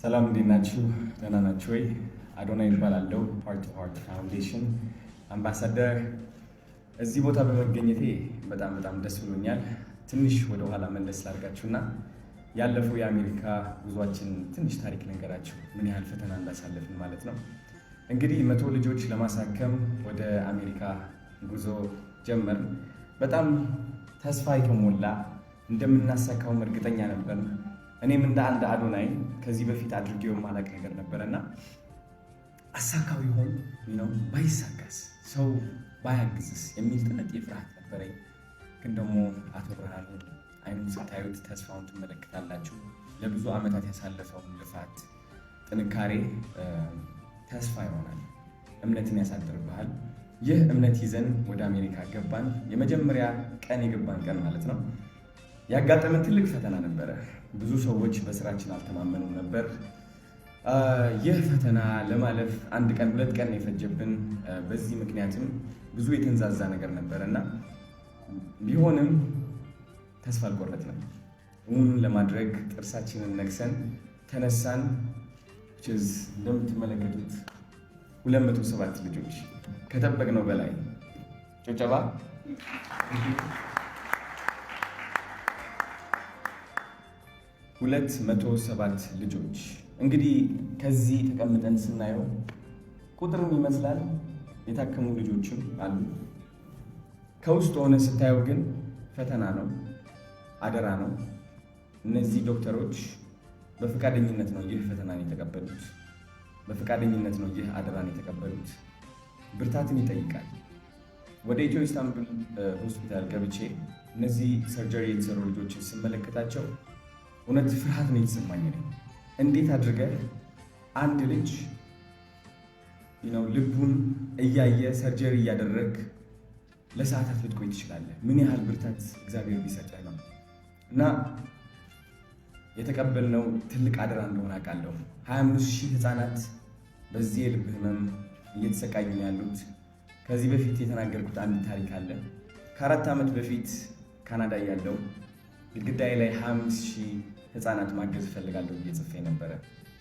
ሰላም እንዴት ናችሁ? ደህና ናችሁ ወይ? አዶናይ እባላለሁ። ሃርት ቱ ሃርት ፋውንዴሽን አምባሳደር። እዚህ ቦታ በመገኘቴ በጣም ደስ ብሎኛል። ትንሽ ወደ ኋላ መለስ ላድርጋችሁና ያለፈው የአሜሪካ ጉዟችን ትንሽ ታሪክ ልንገራችሁ፣ ምን ያህል ፈተና እንዳሳለፍን ማለት ነው። እንግዲህ 100 ልጆች ለማሳከም ወደ አሜሪካ ጉዞ ጀመርን። በጣም ተስፋ የተሞላ እንደምናሳካውም እርግጠኛ ነበር። እኔም እንደ አንድ አዶናይ ከዚህ በፊት አድርጌው የማላውቅ ነገር ነበረና አሳካው ይሆን ነው ባይሳካስ፣ ሰው ባያግዝስ የሚል ትልቅ ፍርሃት ነበረኝ። ግን ደግሞ አቶ ብርሃኑ አይኑን ስታዩት ተስፋውን ትመለከታላችሁ። ለብዙ ዓመታት ያሳለፈውን ልፋት፣ ጥንካሬ ተስፋ ይሆናል፣ እምነትን ያሳድርብሃል። ይህ እምነት ይዘን ወደ አሜሪካ ገባን። የመጀመሪያ ቀን የገባን ቀን ማለት ነው ያጋጠመን ትልቅ ፈተና ነበረ። ብዙ ሰዎች በስራችን አልተማመኑም ነበር። ይህ ፈተና ለማለፍ 1 ቀን 2 ቀን የፈጀብን። በዚህ ምክንያትም ብዙ የተንዛዛ ነገር ነበረና ቢሆንም ተስፋ አልቆረጥንም። እውን ለማድረግ ጥርሳችንን ነክሰን ተነሳን። እንደምትመለከቱት 207 ልጆች ከጠበቅነው በላይ ጭብጨባ። 207 ልጆች እንግዲህ ከዚህ ተቀምጠን ስናየው ቁጥርም ይመስላል፣ የታከሙ ልጆችም አሉ። ከውስጥ ሆነ ስታየው ግን ፈተና ነው፣ አደራ ነው። እነዚህ ዶክተሮች በፈቃደኝነት ነው ይህ ፈተናን የተቀበሉት፣ በፈቃደኝነት ነው ይህ አደራን የተቀበሉት። ብርታትን ይጠይቃል። ወደ ኢትዮ ኢስታንቡል ሆስፒታል ገብቼ እነዚህ ሰርጀሪ የተሰሩ ልጆችን ስመለከታቸው እውነት ፍርሃት ነው የተሰማኝ። እንዴት አድርገህ አንድ ልጅ ልቡን እያየ ሰርጀሪ እያደረግ ለሰዓታት ልትቆይ ትችላለህ? ምን ያህል ብርታት እግዚአብሔር ቢሰጥህ ነው። እና የተቀበልነው ትልቅ አደራ እንደሆነ አውቃለሁ። 25,000 ህፃናት በዚህ የልብ ህመም እየተሰቃዩ ነው ያሉት። ከዚህ በፊት የተናገርኩት አንድ ታሪክ አለ። ከ4 ዓመት በፊት ካናዳ ያለው ግድግዳዬ ላይ 25,000 ህፃናት ማገዝ እፈልጋለሁ ብዬ ጽፌ ነበረ።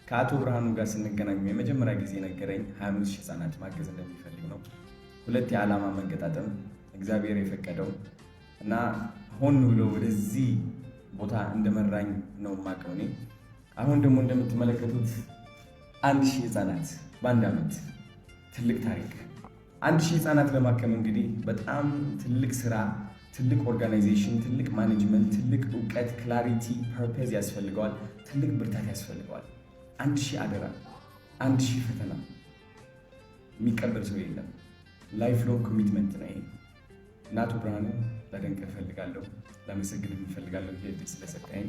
ከአቶ ብርሃኑ ጋር ስንገናኙ የመጀመሪያ ጊዜ ነገረኝ 25,000 ህፃናት ማገዝ እንደሚፈልግ ነው። 2 የዓላማ መገጣጠም እግዚአብሔር የፈቀደው እና ሆን ብሎ ወደዚህ ቦታ እንደመራኝ ነው የማውቀው እኔ። አሁን ደግሞ እንደምትመለከቱት 1,000 ህፃናት በ1 ዓመት፣ ትልቅ ታሪክ። 1,000 ህፃናት ለማከም እንግዲህ በጣም ትልቅ ስራ፣ ትልቅ ኦርጋናይዜሽን፣ ትልቅ ማኔጅመንት፣ ትልቅ እውቀት፣ ክላሪቲ፣ ፐርፐዝ ያስፈልገዋል። ትልቅ ብርታት ያስፈልገዋል። 1,000 አደራ፣ 1,000 ፈተና የሚቀበል ሰው የለም። ላይፍ ሎንግ ኮሚትመንት ነው ይሄ። አቶ ብርሃኑ ላደንቅህ እፈልጋለሁ፣ ላመሰግንህ እፈልጋለሁ ስለሰጠኸኝ።